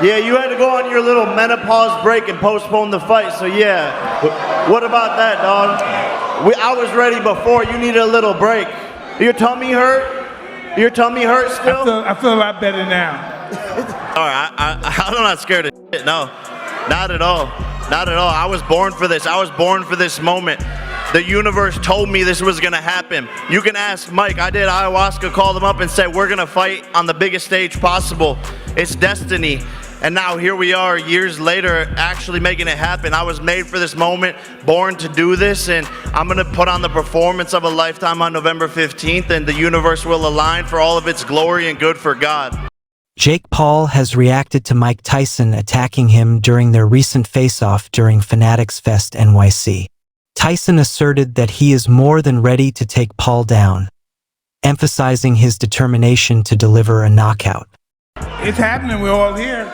Yeah, you had to go on your little menopause break and postpone the fight, so yeah. What about that, dog? I was ready before. You needed a little break. Your tummy hurt? Your tummy hurt still? I feel a lot better now. All right, I'm not scared of shit, no. Not at all. Not at all. I was born for this. I was born for this moment. The universe told me this was going to happen. You can ask Mike. I did ayahuasca, called him up and said, we're going to fight on the biggest stage possible. It's destiny. And now here we are years later actually making it happen. I was made for this moment, born to do this, and I'm going to put on the performance of a lifetime on November 15th, and the universe will align for all of its glory and good for God. Jake Paul has reacted to Mike Tyson attacking him during their recent face-off during Fanatics Fest NYC. Tyson asserted that he is more than ready to take Paul down, emphasizing his determination to deliver a knockout. It's happening, we're all here.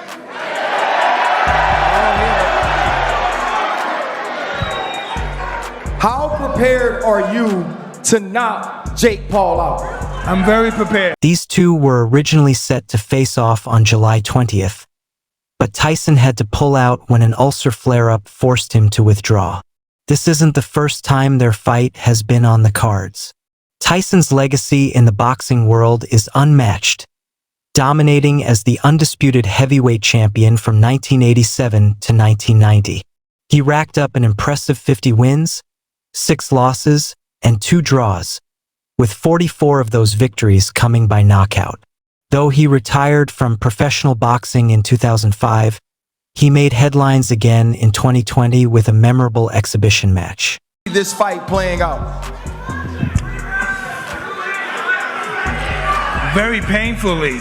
How prepared are you to knock Jake Paul out? I'm very prepared. These two were originally set to face off on July 20th, but Tyson had to pull out when an ulcer flare-up forced him to withdraw. This isn't the first time their fight has been on the cards. Tyson's legacy in the boxing world is unmatched, dominating as the undisputed heavyweight champion from 1987 to 1990. He racked up an impressive 50 wins, 6 losses, and 2 draws, with 44 of those victories coming by knockout. Though he retired from professional boxing in 2005, he made headlines again in 2020 with a memorable exhibition match. This fight playing out. Very painfully.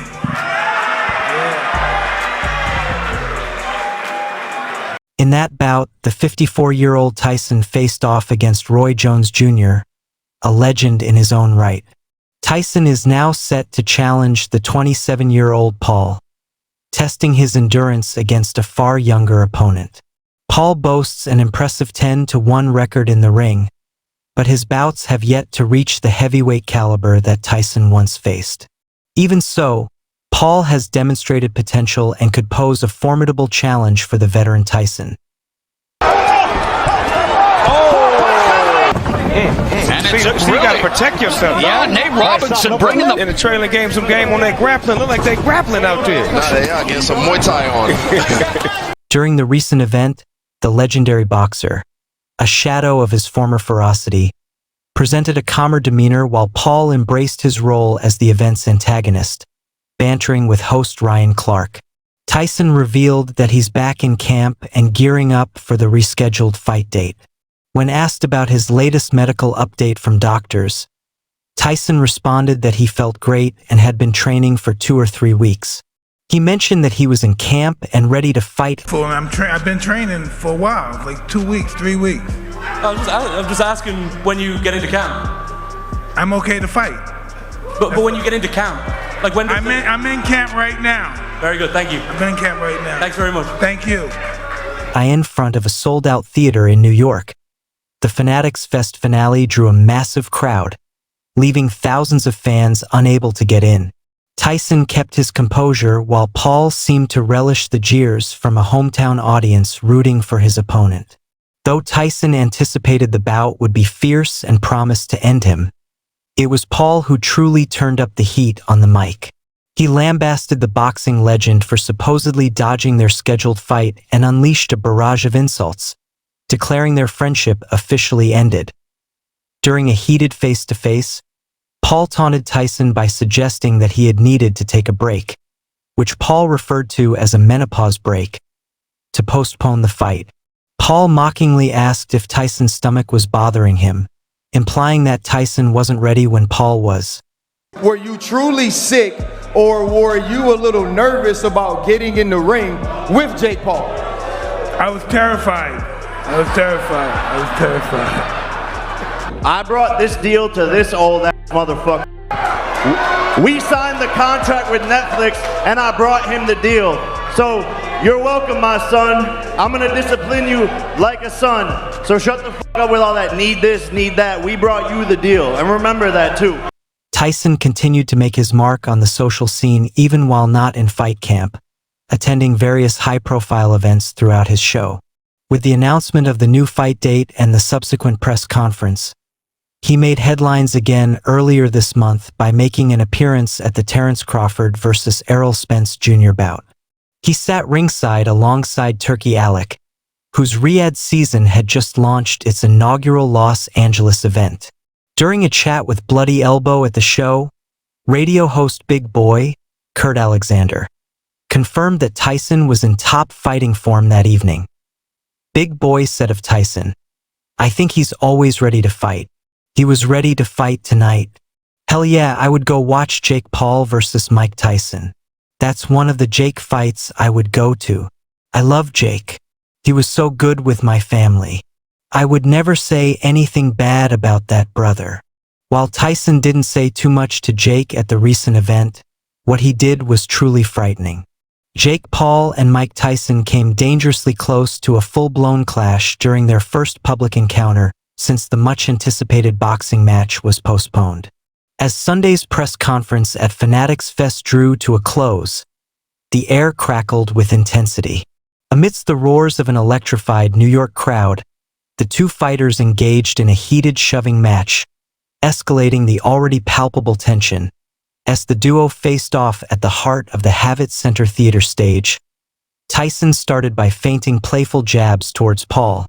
In that bout, the 54-year-old Tyson faced off against Roy Jones Jr., a legend in his own right. Tyson is now set to challenge the 27-year-old Paul, testing his endurance against a far younger opponent. Paul boasts an impressive 10-1 record in the ring, but his bouts have yet to reach the heavyweight caliber that Tyson once faced. Even so, Paul has demonstrated potential and could pose a formidable challenge for the veteran Tyson. So you gotta protect yourself. Yeah, Nate Robinson bringing the... In the trailing game, some game on that grappling. Look like they grappling out there. Nah, they are getting some Muay Thai on. During the recent event, the legendary boxer, a shadow of his former ferocity, presented a calmer demeanor while Paul embraced his role as the event's antagonist, bantering with host Ryan Clark. Tyson revealed that he's back in camp and gearing up for the rescheduled fight date. When asked about his latest medical update from doctors, Tyson responded that he felt great and had been training for 2 or 3 weeks. He mentioned that he was in camp and ready to fight. I've been training for a while, like 2 weeks, 3 weeks. I'm just asking when you get into camp. I'm okay to fight. But when you get into camp, like when... I'm in camp right now. Very good, thank you. I'm in camp right now. Thanks very much. Thank you. In front of a sold-out theater in New York. The Fanatics Fest finale drew a massive crowd, leaving thousands of fans unable to get in. Tyson kept his composure while Paul seemed to relish the jeers from a hometown audience rooting for his opponent. Though Tyson anticipated the bout would be fierce and promised to end him, it was Paul who truly turned up the heat on the mic. He lambasted the boxing legend for supposedly dodging their scheduled fight and unleashed a barrage of insults, declaring their friendship officially ended. During a heated face-to-face, Paul taunted Tyson by suggesting that he had needed to take a break, which Paul referred to as a menopause break, to postpone the fight. Paul mockingly asked if Tyson's stomach was bothering him, implying that Tyson wasn't ready when Paul was. Were you truly sick, or were you a little nervous about getting in the ring with Jake Paul? I was terrified. I was terrified. I brought this deal to this old ass motherfucker. We signed the contract with Netflix, and I brought him the deal. So, you're welcome, my son. I'm gonna discipline you like a son. So shut the fuck up with all that need this, need that. We brought you the deal, and remember that too. Tyson continued to make his mark on the social scene even while not in fight camp, attending various high-profile events throughout his show. With the announcement of the new fight date and the subsequent press conference, he made headlines again earlier this month by making an appearance at the Terence Crawford vs. Errol Spence Jr. bout. He sat ringside alongside Turkey Alec, whose Riyadh season had just launched its inaugural Los Angeles event. During a chat with Bloody Elbow at the show, radio host Big Boy, Kurt Alexander, confirmed that Tyson was in top fighting form that evening. Big Boy said of Tyson, "I think he's always ready to fight. He was ready to fight tonight. Hell yeah, I would go watch Jake Paul versus Mike Tyson. That's one of the Jake fights I would go to. I love Jake. He was so good with my family. I would never say anything bad about that brother." While Tyson didn't say too much to Jake at the recent event, what he did was truly frightening. Jake Paul and Mike Tyson came dangerously close to a full-blown clash during their first public encounter since the much-anticipated boxing match was postponed. As Sunday's press conference at Fanatics Fest drew to a close, the air crackled with intensity. Amidst the roars of an electrified New York crowd, the two fighters engaged in a heated shoving match, escalating the already palpable tension. As the duo faced off at the heart of the Javits Center Theater stage, Tyson started by feinting playful jabs towards Paul,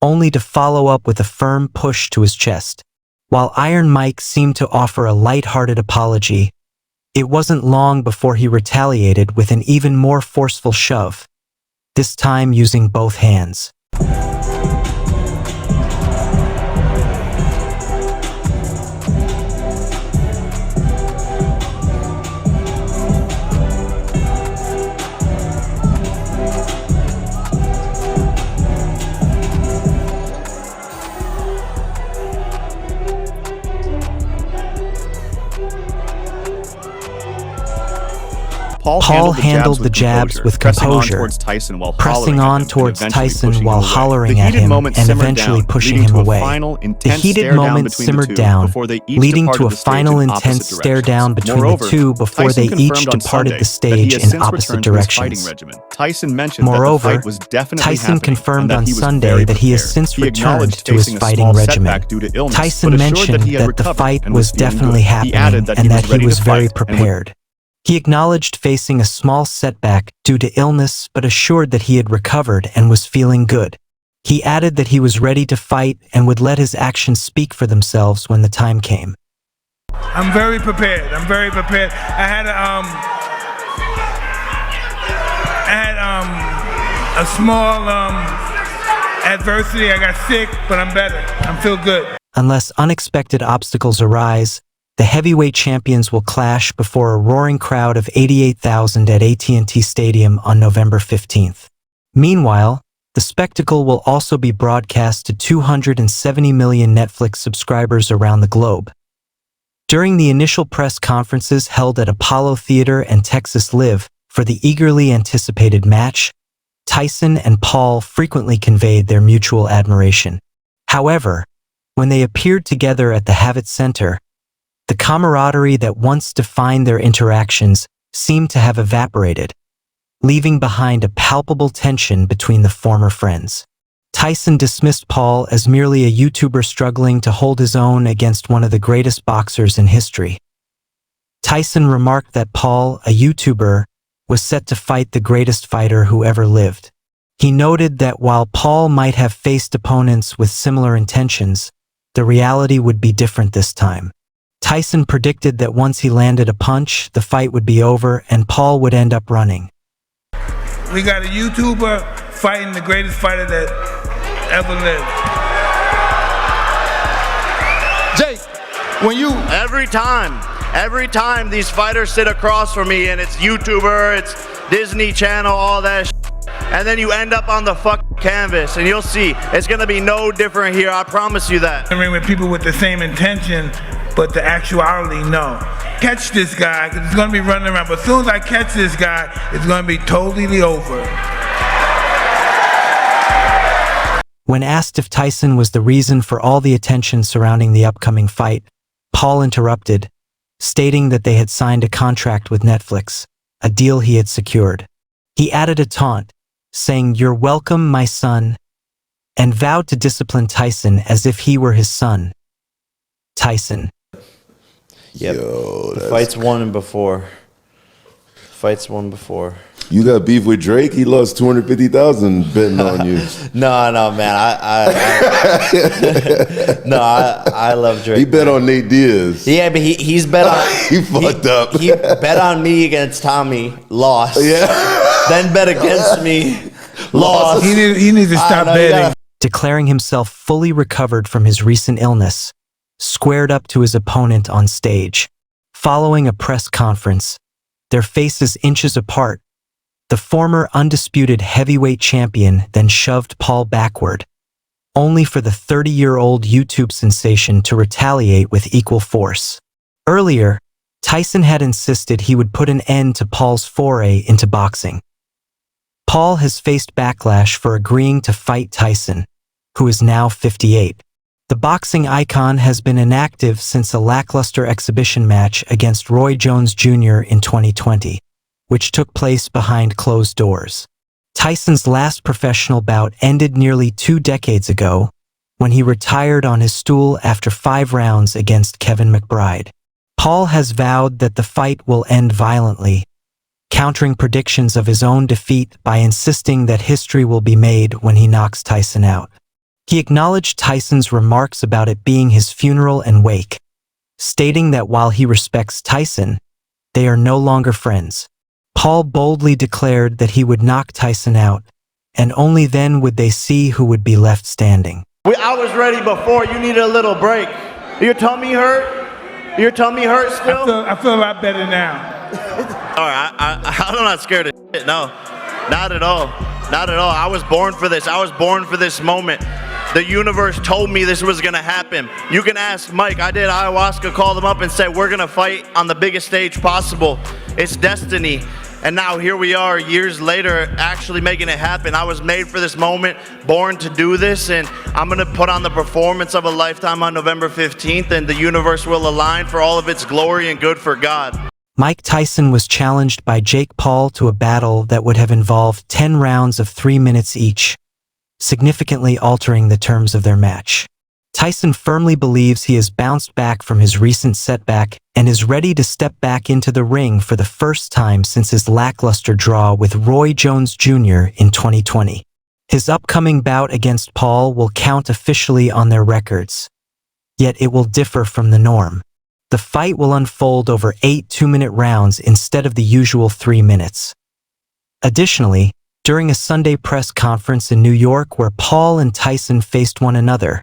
only to follow up with a firm push to his chest. While Iron Mike seemed to offer a light-hearted apology, it wasn't long before he retaliated with an even more forceful shove, this time using both hands. Paul handled the jabs with composure, pressing on towards Tyson while hollering at him and eventually pushing him away. The heated moment simmered down, leading to a final intense stare down between the two before they each departed the stage in opposite directions. Moreover, Tyson confirmed on Sunday that he has since returned to his fighting regimen. Tyson mentioned that the fight was definitely happening and that he was very prepared. He acknowledged facing a small setback due to illness but assured that he had recovered and was feeling good. He added that he was ready to fight and would let his actions speak for themselves when the time came. I'm very prepared. I'm very prepared. I had a small adversity. I got sick, but I'm better. I feel good. Unless unexpected obstacles arise, the heavyweight champions will clash before a roaring crowd of 88,000 at AT&T Stadium on November 15th. Meanwhile, the spectacle will also be broadcast to 270 million Netflix subscribers around the globe. During the initial press conferences held at Apollo Theater and Texas Live for the eagerly anticipated match, Tyson and Paul frequently conveyed their mutual admiration. However, when they appeared together at the Javits Center, the camaraderie that once defined their interactions seemed to have evaporated, leaving behind a palpable tension between the former friends. Tyson dismissed Paul as merely a YouTuber struggling to hold his own against one of the greatest boxers in history. Tyson remarked that Paul, a YouTuber, was set to fight the greatest fighter who ever lived. He noted that while Paul might have faced opponents with similar intentions, the reality would be different this time. Tyson predicted that once he landed a punch, the fight would be over and Paul would end up running. We got a YouTuber fighting the greatest fighter that ever lived. Jake, when you... Every time these fighters sit across from me and it's YouTuber, it's Disney Channel, all that and then you end up on the fucking canvas and you'll see, it's gonna be no different here, I promise you that. I mean, with people with the same intention, but the actuality, no. Catch this guy, because he's going to be running around. But as soon as I catch this guy, it's going to be totally over. When asked if Tyson was the reason for all the attention surrounding the upcoming fight, Paul interrupted, stating that they had signed a contract with Netflix, a deal he had secured. He added a taunt, saying, "You're welcome, my son," and vowed to discipline Tyson as if he were his son. Tyson. Yep. Yo, The fight's won before. Fights won before. You got beef with Drake? He lost 250,000 betting on you. No, man. I love Drake. He bet on Nate Diaz. Yeah, but he's bet on. He fucked up. He bet on me against Tommy, lost. Yeah. Then bet against me, lost. He needs to stop betting. Declaring himself fully recovered from his recent illness, squared up to his opponent on stage. Following a press conference, their faces inches apart, the former undisputed heavyweight champion then shoved Paul backward, only for the 30-year-old YouTube sensation to retaliate with equal force. Earlier, Tyson had insisted he would put an end to Paul's foray into boxing. Paul has faced backlash for agreeing to fight Tyson, who is now 58. The boxing icon has been inactive since a lackluster exhibition match against Roy Jones Jr. in 2020, which took place behind closed doors. Tyson's last professional bout ended nearly 2 decades ago, when he retired on his stool after 5 rounds against Kevin McBride. Paul has vowed that the fight will end violently, countering predictions of his own defeat by insisting that history will be made when he knocks Tyson out. He acknowledged Tyson's remarks about it being his funeral and wake, stating that while he respects Tyson, they are no longer friends. Paul boldly declared that he would knock Tyson out, and only then would they see who would be left standing. I was ready before. You needed a little break. Your tummy hurt? Your tummy hurt still? I feel a lot better now. All right, I'm not scared of shit. No, not at all. Not at all. I was born for this. I was born for this moment. The universe told me this was going to happen. You can ask Mike. I did ayahuasca, called him up and said, we're going to fight on the biggest stage possible. It's destiny. And now here we are years later actually making it happen. I was made for this moment, born to do this, and I'm going to put on the performance of a lifetime on November 15th, and the universe will align for all of its glory and good for God. Mike Tyson was challenged by Jake Paul to a battle that would have involved 10 rounds of 3 minutes each, significantly altering the terms of their match. Tyson firmly believes he has bounced back from his recent setback and is ready to step back into the ring for the first time since his lackluster draw with Roy Jones Jr. in 2020. His upcoming bout against Paul will count officially on their records, yet it will differ from the norm. The fight will unfold over 8 2-minute rounds instead of the usual 3 minutes. Additionally, during a Sunday press conference in New York where Paul and Tyson faced one another,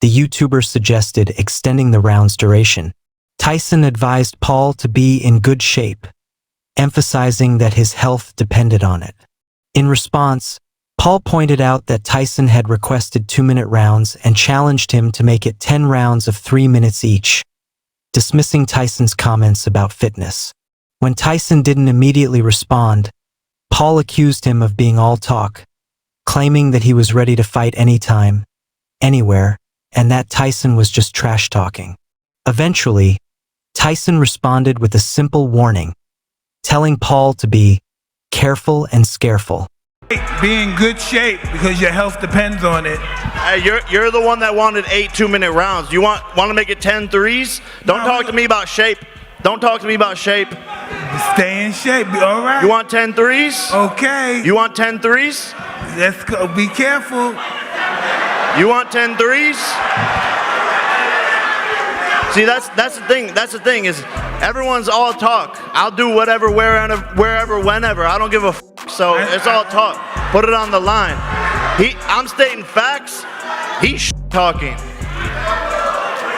the YouTuber suggested extending the round's duration. Tyson advised Paul to be in good shape, emphasizing that his health depended on it. In response, Paul pointed out that Tyson had requested 2-minute rounds and challenged him to make it 10 rounds of 3 minutes each, dismissing Tyson's comments about fitness. When Tyson didn't immediately respond, Paul accused him of being all talk, claiming that he was ready to fight anytime, anywhere, and that Tyson was just trash talking. Eventually, Tyson responded with a simple warning, telling Paul to be careful and scareful. Be in good shape because your health depends on it. Hey, you're the one that wanted 8 2-minute rounds. You want to make it 10 threes? Don't talk to me about shape. Don't talk to me about shape. Stay in shape. Be all right. You want 10 threes? Okay. You want 10 threes? Let's go. Be careful. You want 10 threes? See, that's the thing. That's the thing is everyone's all talk. I'll do whatever, wherever, whenever. I don't give a f. So it's all talk. Put it on the line. I'm stating facts. He's talking.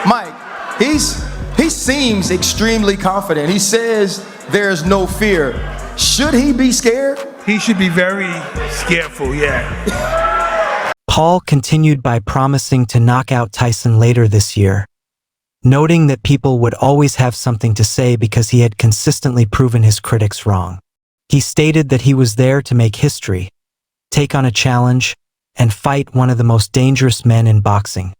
Mike, he seems extremely confident. He says there's no fear. Should he be scared? He should be very scareful, yeah. Paul continued by promising to knock out Tyson later this year, noting that people would always have something to say because he had consistently proven his critics wrong. He stated that he was there to make history, take on a challenge, and fight one of the most dangerous men in boxing.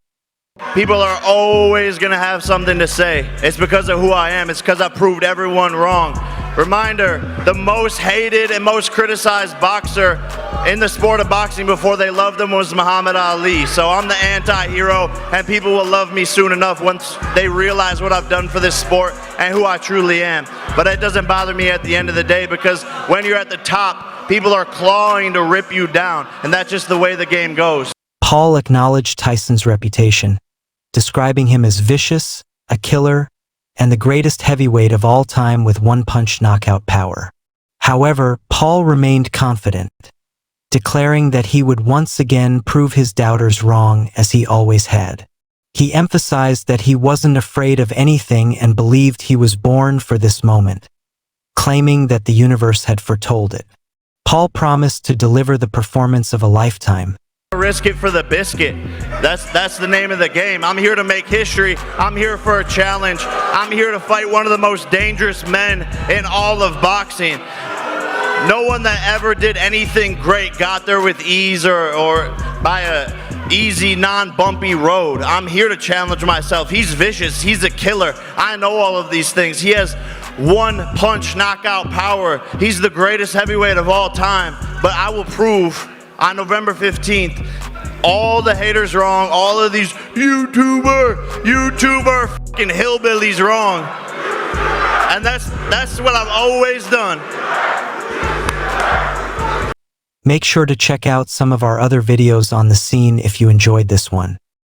People are always going to have something to say. It's because of who I am. It's because I proved everyone wrong. Reminder, the most hated and most criticized boxer in the sport of boxing before they loved him was Muhammad Ali. So I'm the anti-hero, and people will love me soon enough once they realize what I've done for this sport and who I truly am. But it doesn't bother me at the end of the day, because when you're at the top, people are clawing to rip you down, and that's just the way the game goes. Paul acknowledged Tyson's reputation, describing him as vicious, a killer, and the greatest heavyweight of all time with one-punch knockout power. However, Paul remained confident, declaring that he would once again prove his doubters wrong, as he always had. He emphasized that he wasn't afraid of anything and believed he was born for this moment, claiming that the universe had foretold it. Paul promised to deliver the performance of a lifetime. Risk it for the biscuit. That's the name of the game. I'm here to make history. I'm here for a challenge. I'm here to fight one of the most dangerous men in all of boxing. No one that ever did anything great got there with ease or by a easy, non-bumpy road. I'm here to challenge myself. He's vicious. He's a killer. I know all of these things. He has one-punch knockout power. He's the greatest heavyweight of all time. But I will prove on November 15th, all the haters wrong, all of these YouTuber fucking hillbillies wrong. And that's what I've always done. Make sure to check out some of our other videos on the scene if you enjoyed this one.